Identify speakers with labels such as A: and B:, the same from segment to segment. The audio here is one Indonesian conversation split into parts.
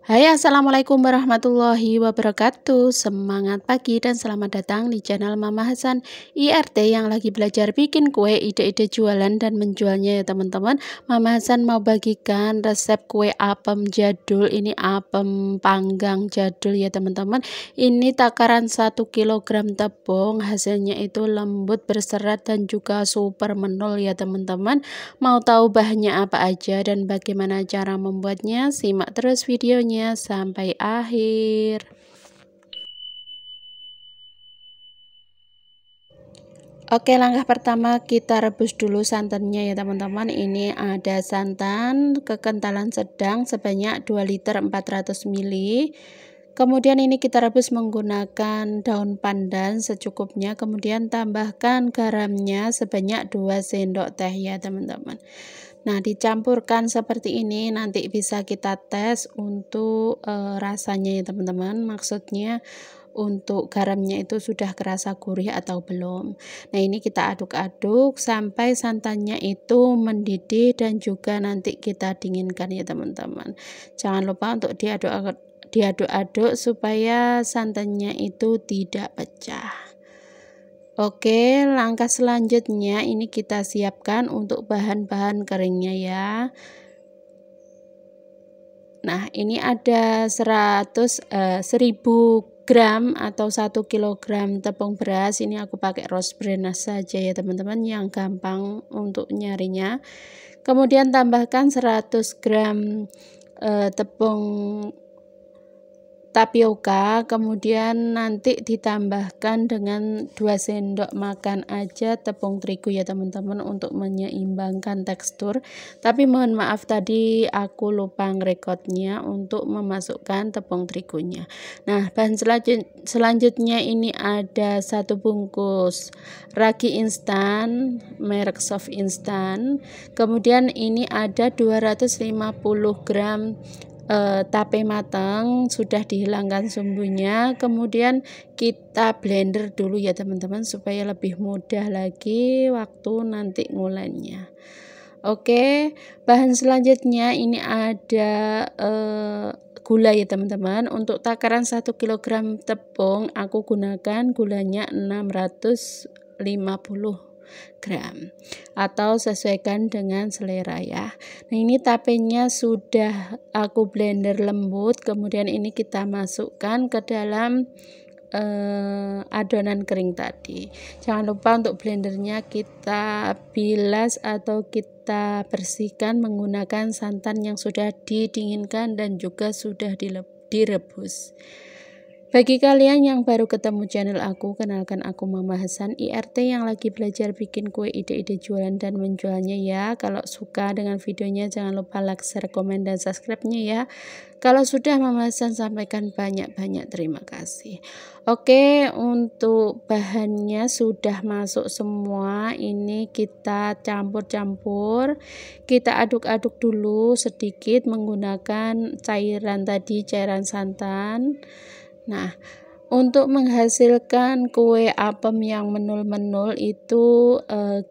A: Hai, assalamualaikum warahmatullahi wabarakatuh. Semangat pagi dan selamat datang di channel Mama Hasan IRT yang lagi belajar bikin kue, ide-ide jualan dan menjualnya ya teman-teman. Mama Hasan mau bagikan resep kue apem jadul. Ini apem panggang jadul ya teman-teman. Ini takaran 1 kg tepung, hasilnya itu lembut, berserat dan juga super menul ya teman-teman. Mau tahu bahannya apa aja dan bagaimana cara membuatnya? Simak terus videonya sampai akhir. Oke, langkah pertama kita rebus dulu santannya ya teman-teman. Ini ada santan kekentalan sedang sebanyak 2 liter 400 ml. Kemudian ini kita rebus menggunakan daun pandan secukupnya. Kemudian tambahkan garamnya sebanyak 2 sendok teh ya teman-teman. Nah, dicampurkan seperti ini, nanti bisa kita tes untuk rasanya ya teman-teman. Maksudnya untuk garamnya itu sudah kerasa gurih atau belum. Nah, ini kita aduk-aduk sampai santannya itu mendidih dan juga nanti kita dinginkan ya teman-teman. Jangan lupa untuk diaduk-aduk supaya santannya itu tidak pecah. Oke, langkah selanjutnya ini kita siapkan untuk bahan-bahan keringnya ya. Nah, ini ada 1000 gram atau 1 kg tepung beras. Ini aku pakai rose brenas saja ya teman-teman, yang gampang untuk nyarinya. Kemudian tambahkan 100 gram tepung tapioka, kemudian nanti ditambahkan dengan 2 sendok makan aja tepung terigu ya teman-teman untuk menyeimbangkan tekstur. Tapi mohon maaf tadi aku lupa ngerekodnya untuk memasukkan tepung terigunya. Nah, bahan selanjutnya ini ada 1 bungkus ragi instan merek Soft Instan. Kemudian ini ada 250 gram tape matang, sudah dihilangkan sumbunya. Kemudian kita blender dulu ya teman-teman supaya lebih mudah lagi waktu nanti ngulenya. Oke, bahan selanjutnya ini ada gula ya teman-teman. Untuk takaran 1 kg tepung aku gunakan gulanya 650 gram atau sesuaikan dengan selera ya. Nah, ini tapenya sudah aku blender lembut, kemudian ini kita masukkan ke dalam adonan kering tadi. Jangan lupa untuk blendernya kita bilas atau kita bersihkan menggunakan santan yang sudah didinginkan dan juga sudah direbus. Bagi kalian yang baru ketemu channel aku, kenalkan aku Mama Hasan IRT yang lagi belajar bikin kue, ide-ide jualan dan menjualnya ya. Kalau suka dengan videonya jangan lupa like, share, komen, dan subscribe-nya ya. Kalau sudah Mama Hasan sampaikan banyak-banyak terima kasih. Oke, untuk bahannya sudah masuk semua. Ini kita campur-campur. Kita aduk-aduk dulu sedikit menggunakan cairan tadi, cairan santan. Nah, untuk menghasilkan kue apem yang menul-menul itu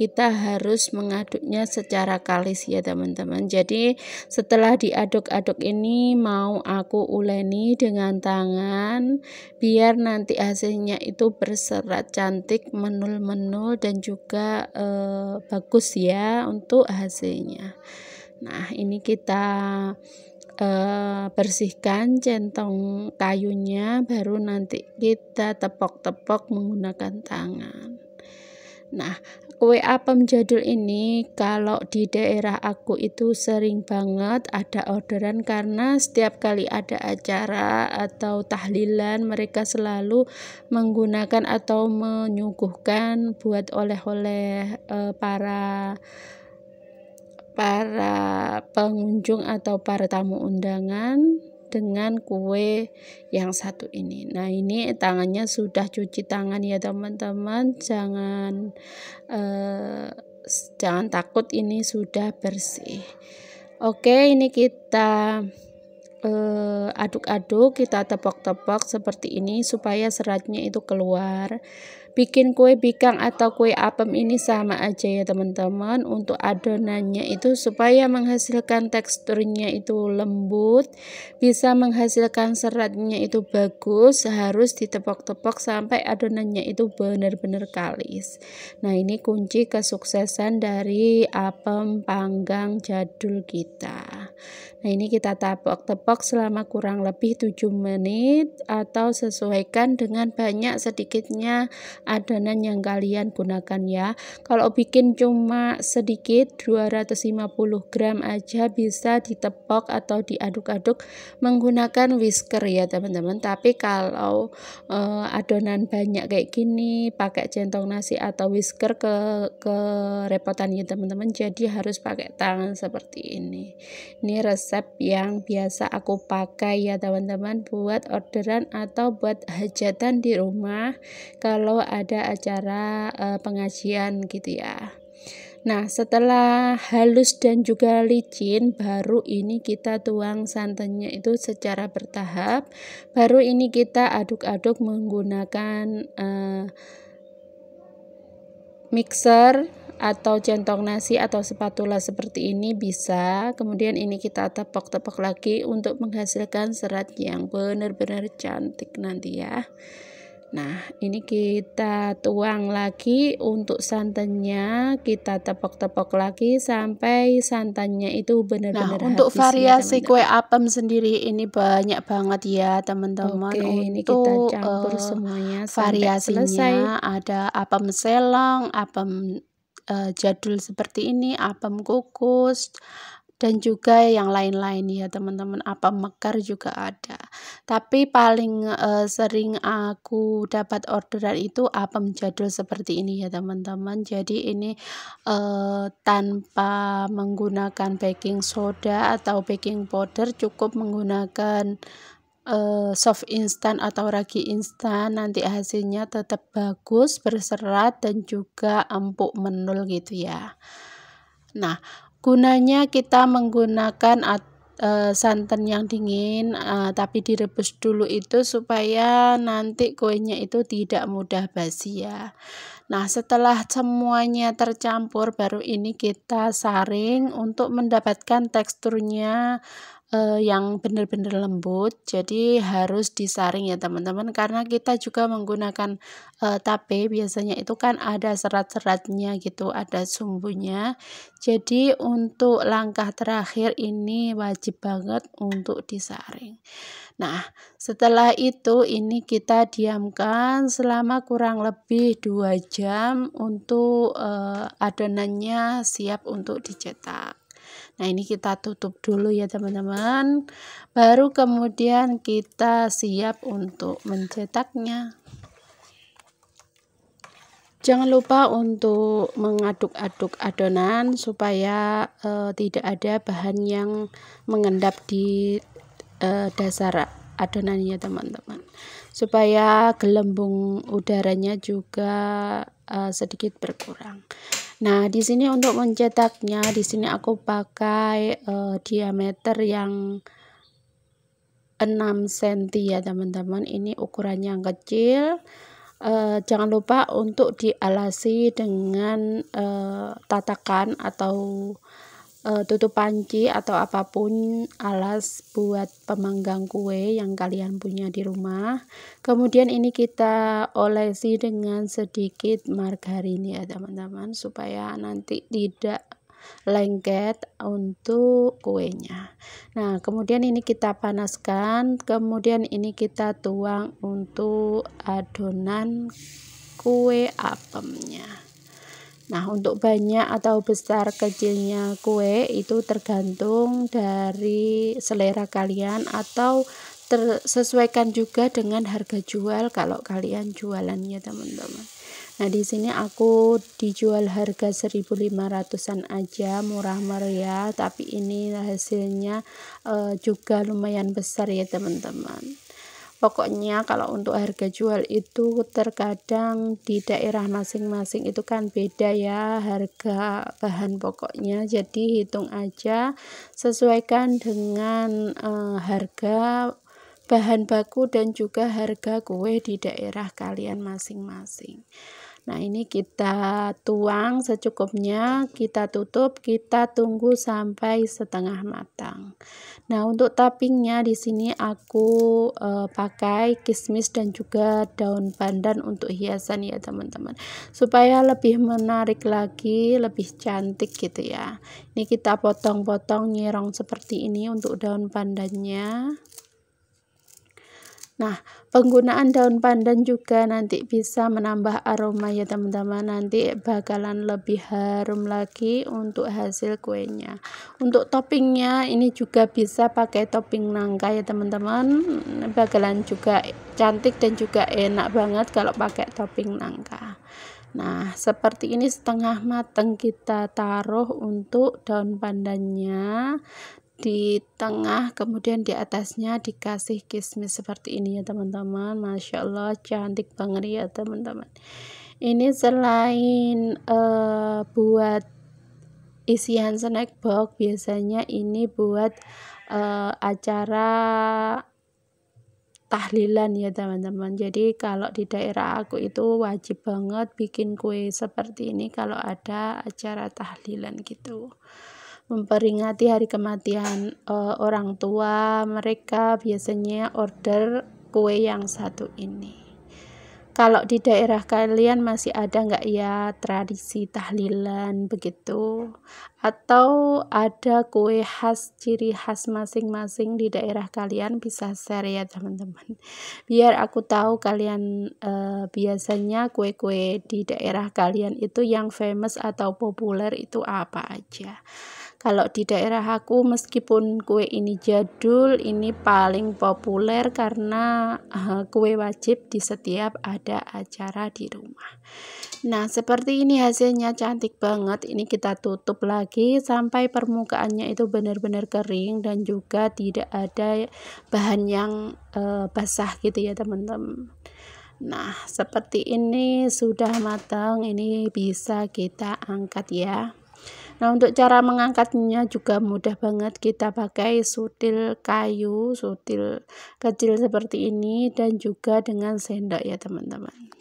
A: kita harus mengaduknya secara kalis ya teman-teman. Jadi setelah diaduk-aduk ini mau aku uleni dengan tangan biar nanti hasilnya itu berserat, cantik, menul-menul dan juga bagus ya untuk hasilnya. Nah, ini kita bersihkan centong kayunya, baru nanti kita tepok-tepok menggunakan tangan. Nah, kue apem jadul ini kalau di daerah aku itu sering banget ada orderan karena setiap kali ada acara atau tahlilan mereka selalu menggunakan atau menyuguhkan buat oleh-oleh para pengunjung atau para tamu undangan dengan kue yang satu ini. Nah, ini tangannya sudah cuci tangan ya teman-teman, jangan takut, ini sudah bersih. Oke, ini kita aduk-aduk, kita tepok-tepok seperti ini supaya seratnya itu keluar. bikin kue bikang atau kue apem ini sama aja ya teman-teman. Untuk adonannya itu supaya menghasilkan teksturnya itu lembut, bisa menghasilkan seratnya itu bagus, harus ditepok-tepok sampai adonannya itu benar-benar kalis. Nah, ini kunci kesuksesan dari apem panggang jadul kita. Nah, ini kita tepok-tepok selama kurang lebih 7 menit atau sesuaikan dengan banyak sedikitnya adonan yang kalian gunakan ya. Kalau bikin cuma sedikit 250 gram aja bisa ditepok atau diaduk-aduk menggunakan whisker ya teman-teman. Tapi kalau adonan banyak kayak gini pakai centong nasi atau whisker kerepotan ya teman-teman, jadi harus pakai tangan seperti ini. Ini resep yang biasa aku pakai ya teman-teman buat orderan atau buat hajatan di rumah kalau ada acara pengajian gitu ya. Nah, setelah halus dan juga licin, baru ini kita tuang santannya itu secara bertahap. Baru ini kita aduk-aduk menggunakan mixer atau centong nasi atau spatula seperti ini bisa. Kemudian ini kita tepok-tepok lagi untuk menghasilkan serat yang benar-benar cantik nanti ya. Nah, ini kita tuang lagi. Untuk santannya kita tepok-tepok lagi sampai santannya itu benar-benar
B: untuk
A: habis
B: variasi
A: ya,
B: kue apem sendiri ini banyak banget ya teman-teman.
A: Oke, ini kita
B: Untuk
A: campur semuanya sampai selesai.
B: variasinya ada apem selong, apem jadul seperti ini, apem kukus, dan juga yang lain-lain ya teman-teman. Apem mekar juga ada. Tapi paling sering aku dapat orderan itu apem jadul seperti ini ya teman-teman. Jadi ini tanpa menggunakan baking soda atau baking powder, cukup menggunakan soft instan atau ragi instan, nanti hasilnya tetap bagus, berserat, dan juga empuk menul gitu ya. Nah, gunanya kita menggunakan santan yang dingin tapi direbus dulu itu supaya nanti kuenya itu tidak mudah basi ya. Nah, setelah semuanya tercampur, baru ini kita saring untuk mendapatkan teksturnya yang benar-benar lembut. Jadi harus disaring ya teman-teman, karena kita juga menggunakan tape, biasanya itu kan ada serat-seratnya gitu, ada sumbunya. Jadi untuk langkah terakhir ini wajib banget untuk disaring. Nah, setelah itu ini kita diamkan selama kurang lebih 2 jam untuk adonannya siap untuk dicetak. Nah, ini kita tutup dulu ya teman-teman. Baru kemudian kita siap untuk mencetaknya. Jangan lupa untuk mengaduk-aduk adonan supaya tidak ada bahan yang mengendap di dasar adonannya teman-teman, supaya gelembung udaranya juga sedikit berkurang. Nah, di sini untuk mencetaknya, di sini aku pakai diameter yang 6 cm ya teman-teman. Ini ukurannya yang kecil. Jangan lupa untuk dialasi dengan tatakan atau tutup panci atau apapun alas buat pemanggang kue yang kalian punya di rumah. Kemudian ini kita olesi dengan sedikit margarin ya teman-teman, supaya nanti tidak lengket untuk kuenya. Nah, kemudian ini kita panaskan, kemudian ini kita tuang untuk adonan kue apemnya. Nah, untuk banyak atau besar kecilnya kue itu tergantung dari selera kalian atau sesuaikan juga dengan harga jual kalau kalian jualannya teman-teman. Nah, di sini aku dijual harga 1.500-an aja, murah meriah, tapi ini hasilnya juga lumayan besar ya teman-teman. Pokoknya kalau untuk harga jual itu terkadang di daerah masing-masing itu kan beda ya harga bahan pokoknya. Jadi hitung aja, sesuaikan dengan harga bahan baku dan juga harga kue di daerah kalian masing-masing. Nah, ini kita tuang secukupnya, kita tutup, kita tunggu sampai setengah matang. Nah, untuk toppingnya di sini aku pakai kismis dan juga daun pandan untuk hiasan ya teman-teman, supaya lebih menarik lagi, lebih cantik gitu ya. Ini kita potong-potong nyerong seperti ini untuk daun pandannya. Nah, penggunaan daun pandan juga nanti bisa menambah aroma ya teman-teman, nanti bakalan lebih harum lagi untuk hasil kuenya. Untuk toppingnya ini juga bisa pakai topping nangka ya teman-teman, bakalan juga cantik dan juga enak banget kalau pakai topping nangka. Nah, seperti ini setengah matang kita taruh untuk daun pandannya di tengah, kemudian di atasnya dikasih kismis seperti ini ya teman-teman. Masya Allah, cantik banget ya teman-teman. Ini selain buat isian snack box, biasanya ini buat acara tahlilan ya teman-teman. Jadi kalau di daerah aku itu wajib banget bikin kue seperti ini kalau ada acara tahlilan gitu, memperingati hari kematian orang tua. Mereka biasanya order kue yang satu ini. Kalau di daerah kalian masih ada nggak ya tradisi tahlilan begitu? Atau ada kue khas, ciri khas masing-masing di daerah kalian, bisa share ya teman-teman. Biar aku tahu kalian biasanya kue-kue di daerah kalian itu yang famous atau populer itu apa aja. Kalau di daerah aku, meskipun kue ini jadul, ini paling populer karena kue wajib di setiap ada acara di rumah. Nah, seperti ini hasilnya, cantik banget. Ini kita tutup lagi sampai permukaannya itu benar-benar kering dan juga tidak ada bahan yang basah gitu ya teman-teman. Nah, seperti ini sudah matang, ini bisa kita angkat ya. Nah, untuk cara mengangkatnya juga mudah banget, kita pakai sutil kayu, sutil kecil seperti ini, dan juga dengan sendok ya teman-teman.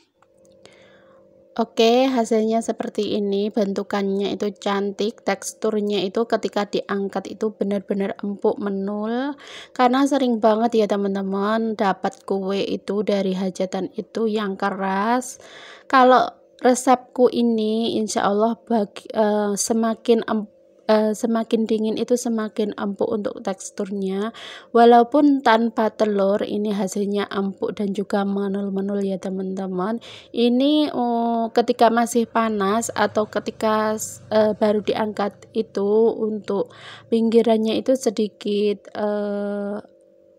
B: Oke, hasilnya seperti ini, bentukannya itu cantik, teksturnya itu ketika diangkat itu benar-benar empuk menul, karena sering banget ya teman-teman dapat kue itu dari hajatan itu yang keras. Kalau resepku ini insya Allah semakin dingin itu semakin empuk untuk teksturnya, walaupun tanpa telur ini hasilnya empuk dan juga menul-menul ya teman-teman. Ini ketika masih panas atau ketika baru diangkat itu untuk pinggirannya itu sedikit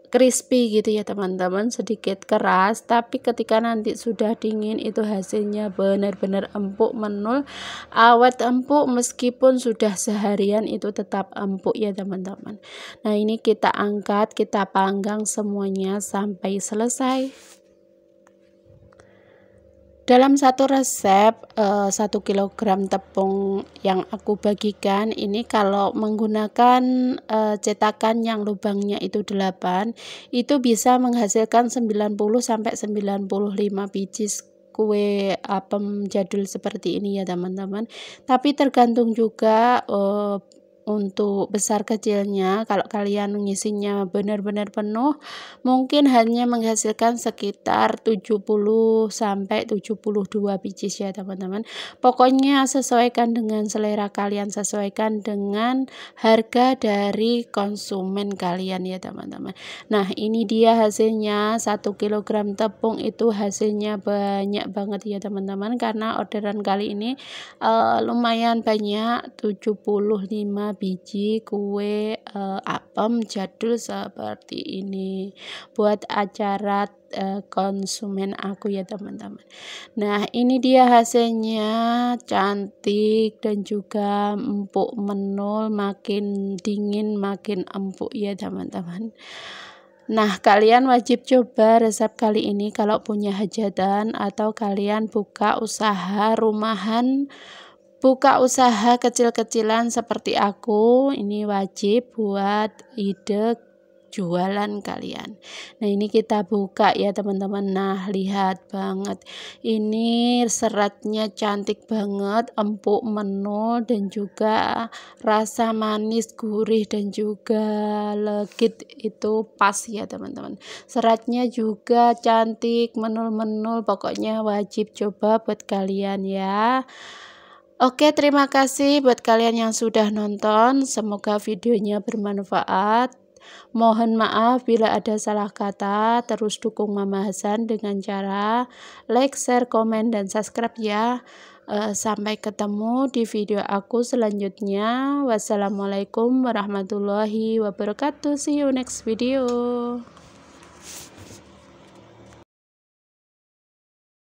B: crispy gitu ya teman-teman, sedikit keras, tapi ketika nanti sudah dingin itu hasilnya benar-benar empuk menul, awet empuk, meskipun sudah seharian itu tetap empuk ya teman-teman. Nah, ini kita angkat, kita panggang semuanya sampai selesai. Dalam satu resep 1 kg tepung yang aku bagikan ini, kalau menggunakan cetakan yang lubangnya itu 8, itu bisa menghasilkan 90 sampai 95 biji kue apem jadul seperti ini ya teman-teman. Tapi tergantung juga untuk besar kecilnya. Kalau kalian mengisinya benar-benar penuh, mungkin hanya menghasilkan sekitar 70 sampai 72 biji ya teman-teman. Pokoknya sesuaikan dengan selera kalian, sesuaikan dengan harga dari konsumen kalian ya teman-teman. Nah, ini dia hasilnya, 1 kg tepung itu hasilnya banyak banget ya teman-teman, karena orderan kali ini lumayan banyak, 75 biji kue apem jadul seperti ini buat acara konsumen aku ya teman-teman. Nah, ini dia hasilnya, cantik dan juga empuk menul, makin dingin makin empuk ya teman-teman. Nah, kalian wajib coba resep kali ini kalau punya hajatan atau kalian buka usaha rumahan, buka usaha kecil-kecilan seperti aku. Ini wajib buat ide
A: jualan kalian. Nah, ini kita buka ya teman-teman. Nah, lihat banget. Ini seratnya cantik banget, empuk, menul, dan juga rasa manis, gurih, dan juga legit itu pas ya teman-teman. Seratnya juga cantik, menul-menul, pokoknya wajib coba buat kalian ya. Oke, terima kasih buat kalian yang sudah nonton. Semoga videonya bermanfaat. Mohon maaf bila ada salah kata. Terus dukung Mama Hasan dengan cara like, share, komen, dan subscribe ya. Sampai ketemu di video aku selanjutnya. Wassalamualaikum warahmatullahi wabarakatuh. See you next video.